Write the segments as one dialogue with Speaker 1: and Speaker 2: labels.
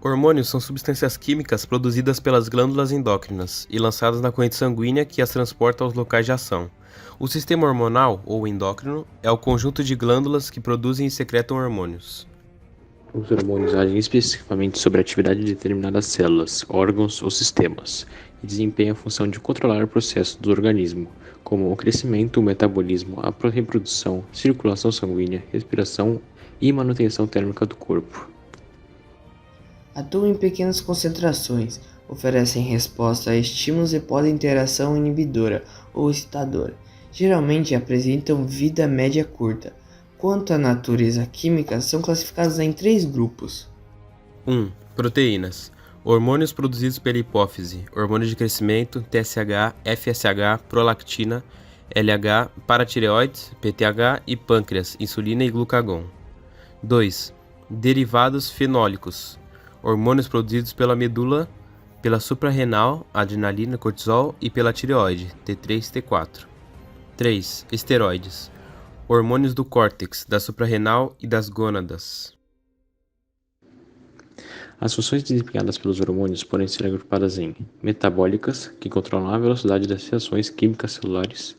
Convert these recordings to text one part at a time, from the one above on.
Speaker 1: Hormônios são substâncias químicas produzidas pelas glândulas endócrinas e lançadas na corrente sanguínea que as transporta aos locais de ação. O sistema hormonal, ou endócrino, é o conjunto de glândulas que produzem e secretam hormônios.
Speaker 2: Os hormônios agem especificamente sobre a atividade de determinadas células, órgãos ou sistemas, e desempenham a função de controlar o processo do organismo, como o crescimento, o metabolismo, a reprodução, circulação sanguínea, respiração e manutenção térmica do corpo.
Speaker 3: Atuam em pequenas concentrações, oferecem resposta a estímulos e podem ter ação inibidora ou excitadora. Geralmente apresentam vida média curta. Quanto à natureza química, são classificadas em 3 grupos.
Speaker 1: 1. Proteínas. Hormônios produzidos pela hipófise, hormônio de crescimento, TSH, FSH, prolactina, LH, paratireoides, PTH e pâncreas, insulina e glucagon. 2. Derivados fenólicos. Hormônios produzidos pela medula, pela suprarrenal, adrenalina, cortisol e pela tireoide, T3 e T4. 3. Esteroides. Hormônios do córtex, da suprarrenal e das gônadas.
Speaker 2: As funções desempenhadas pelos hormônios podem ser agrupadas em metabólicas, que controlam a velocidade das reações químicas celulares,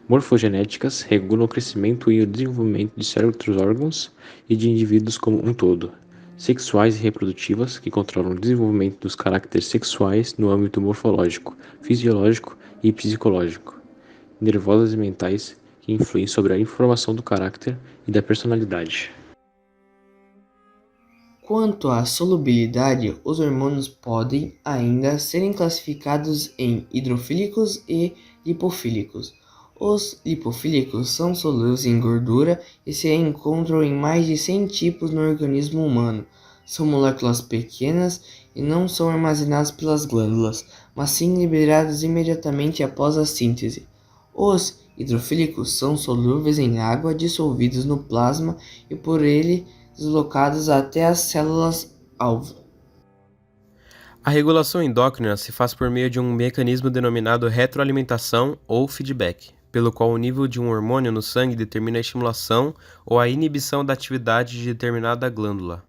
Speaker 2: morfogenéticas, regulam o crescimento e o desenvolvimento de certos órgãos e de indivíduos como um todo, sexuais e reprodutivas, que controlam o desenvolvimento dos caracteres sexuais no âmbito morfológico, fisiológico e psicológico, nervosas e mentais, que influem sobre a informação do caráter e da personalidade.
Speaker 3: Quanto à solubilidade, os hormônios podem ainda serem classificados em hidrofílicos e lipofílicos. Os lipofílicos são solúveis em gordura e se encontram em mais de 100 tipos no organismo humano. São moléculas pequenas e não são armazenadas pelas glândulas, mas sim liberadas imediatamente após a síntese. Os hidrofílicos são solúveis em água, dissolvidos no plasma e por ele deslocados até as células-alvo.
Speaker 1: A regulação endócrina se faz por meio de um mecanismo denominado retroalimentação ou feedback, pelo qual o nível de um hormônio no sangue determina a estimulação ou a inibição da atividade de determinada glândula.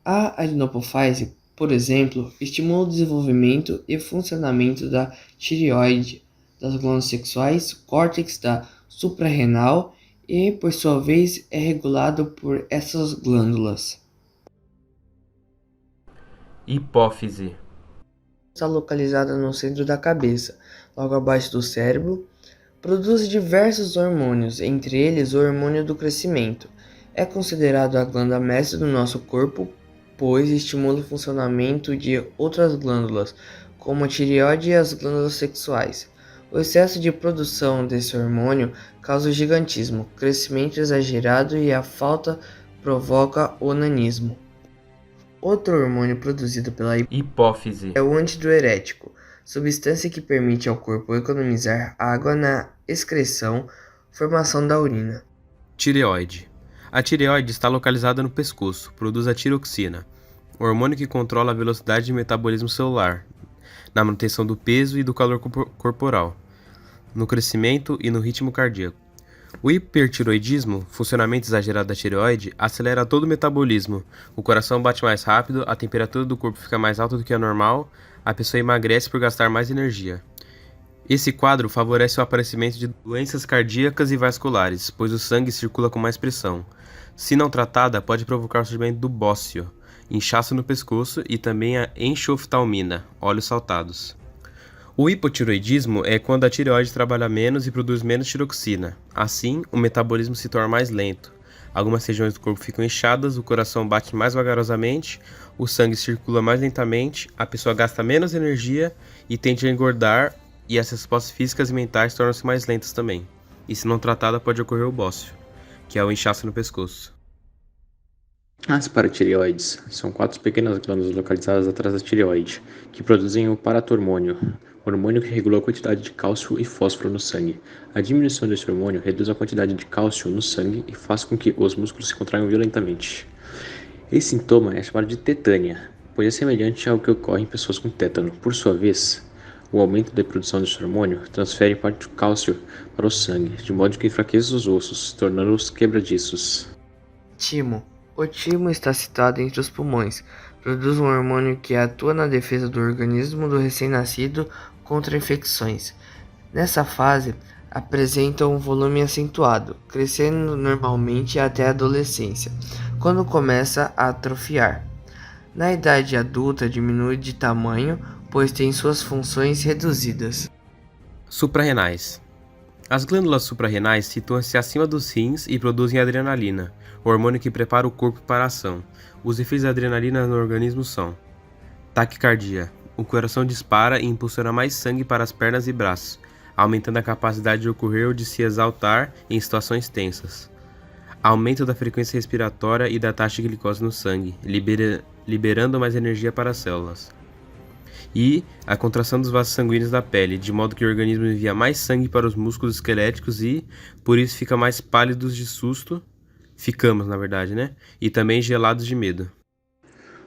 Speaker 3: A adenopofise, por exemplo, estimula o desenvolvimento e funcionamento da tireoide, das glândulas sexuais, córtex da suprarrenal e, por sua vez, é regulado por essas glândulas.
Speaker 1: Hipófise.
Speaker 3: Está localizada no centro da cabeça, logo abaixo do cérebro. Produz diversos hormônios, entre eles o hormônio do crescimento. É considerado a glândula mestre do nosso corpo, pois estimula o funcionamento de outras glândulas, como a tireoide e as glândulas sexuais. O excesso de produção desse hormônio causa o gigantismo, crescimento exagerado e a falta provoca o nanismo. Outro hormônio produzido pela
Speaker 1: Hipófise
Speaker 3: é o antidiurético, substância que permite ao corpo economizar água na excreção, formação da urina.
Speaker 1: Tireoide. A tireoide está localizada no pescoço, produz a tiroxina, hormônio que controla a velocidade de metabolismo celular, na manutenção do peso e do calor corporal, no crescimento e no ritmo cardíaco. O hipertiroidismo, funcionamento exagerado da tireoide, acelera todo o metabolismo. O coração bate mais rápido, a temperatura do corpo fica mais alta do que a normal, a pessoa emagrece por gastar mais energia. Esse quadro favorece o aparecimento de doenças cardíacas e vasculares, pois o sangue circula com mais pressão. Se não tratada, pode provocar o surgimento do bócio, inchaço no pescoço e também a enxoftalmina, olhos saltados. O hipotiroidismo é quando a tireoide trabalha menos e produz menos tiroxina. Assim, o metabolismo se torna mais lento. Algumas regiões do corpo ficam inchadas, o coração bate mais vagarosamente, o sangue circula mais lentamente, a pessoa gasta menos energia e tende a engordar, e as respostas físicas e mentais tornam-se mais lentas também. E se não tratada, pode ocorrer o bócio, que é o inchaço no pescoço.
Speaker 2: As paratireoides são 4 pequenas glândulas localizadas atrás da tireoide, que produzem o paratormônio, hormônio que regula a quantidade de cálcio e fósforo no sangue. A diminuição desse hormônio reduz a quantidade de cálcio no sangue e faz com que os músculos se contraiam violentamente. Esse sintoma é chamado de tetânia, pois é semelhante ao que ocorre em pessoas com tétano. Por sua vez, o aumento da produção desse hormônio transfere parte do cálcio para o sangue, de modo que enfraquece os ossos, tornando-os quebradiços.
Speaker 3: Timo. O timo está situado entre os pulmões, produz um hormônio que atua na defesa do organismo do recém-nascido contra infecções. Nessa fase, apresenta um volume acentuado, crescendo normalmente até a adolescência, quando começa a atrofiar. Na idade adulta, diminui de tamanho, pois tem suas funções reduzidas.
Speaker 1: Suprarrenais. As glândulas suprarrenais situam-se acima dos rins e produzem adrenalina, o hormônio que prepara o corpo para a ação. Os efeitos da adrenalina no organismo são: taquicardia. O coração dispara e impulsiona mais sangue para as pernas e braços, aumentando a capacidade de ocorrer ou de se exaltar em situações tensas. Aumento da frequência respiratória e da taxa de glicose no sangue, liberando mais energia para as células. E a contração dos vasos sanguíneos da pele, de modo que o organismo envia mais sangue para os músculos esqueléticos e, por isso, fica mais pálidos de susto. Ficamos, na verdade, né? E também gelados de medo.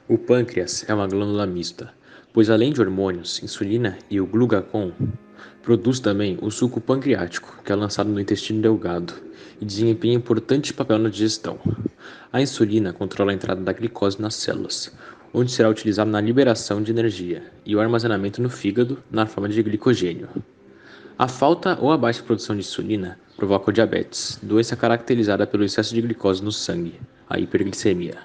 Speaker 2: O pâncreas é uma glândula mista, pois além de hormônios, insulina e o glucagon, produz também o suco pancreático, que é lançado no intestino delgado e desempenha importante papel na digestão. A insulina controla a entrada da glicose nas células, onde será utilizada na liberação de energia, e o armazenamento no fígado na forma de glicogênio. A falta ou a baixa produção de insulina provoca o diabetes, doença caracterizada pelo excesso de glicose no sangue, a hiperglicemia.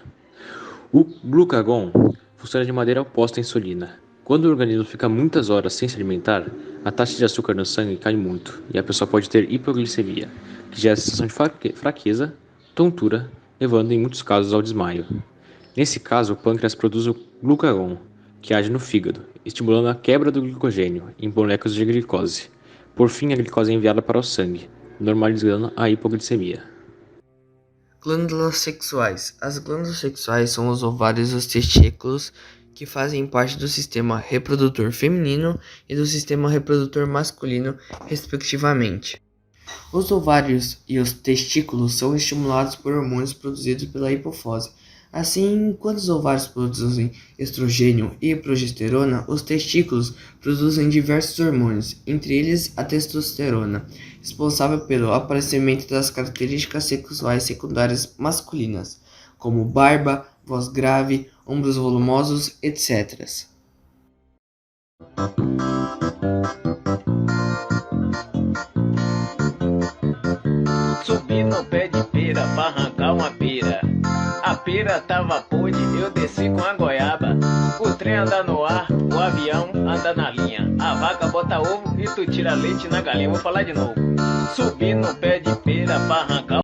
Speaker 2: O glucagon funciona de maneira oposta à insulina. Quando o organismo fica muitas horas sem se alimentar, a taxa de açúcar no sangue cai muito e a pessoa pode ter hipoglicemia, que gera a sensação de fraqueza, tontura, levando em muitos casos ao desmaio. Nesse caso, o pâncreas produz o glucagon, que age no fígado, estimulando a quebra do glicogênio em moléculas de glicose. Por fim, a glicose é enviada para o sangue, normalizando a hipoglicemia.
Speaker 3: Glândulas sexuais. As glândulas sexuais são os ovários e os testículos que fazem parte do sistema reprodutor feminino e do sistema reprodutor masculino, respectivamente. Os ovários e os testículos são estimulados por hormônios produzidos pela hipofise. Assim, quando os ovários produzem estrogênio e progesterona, os testículos produzem diversos hormônios, entre eles a testosterona, responsável pelo aparecimento das características sexuais secundárias masculinas, como barba, voz grave, ombros volumosos, etc.
Speaker 4: Subi no pé de pera pra arrancar uma pera. A pera tava podre, eu desci com a goiaba. O trem anda no ar, o avião anda na linha. A vaca bota ovo e tu tira leite na galinha. Vou falar de novo. Subi no pé de pera pra arrancar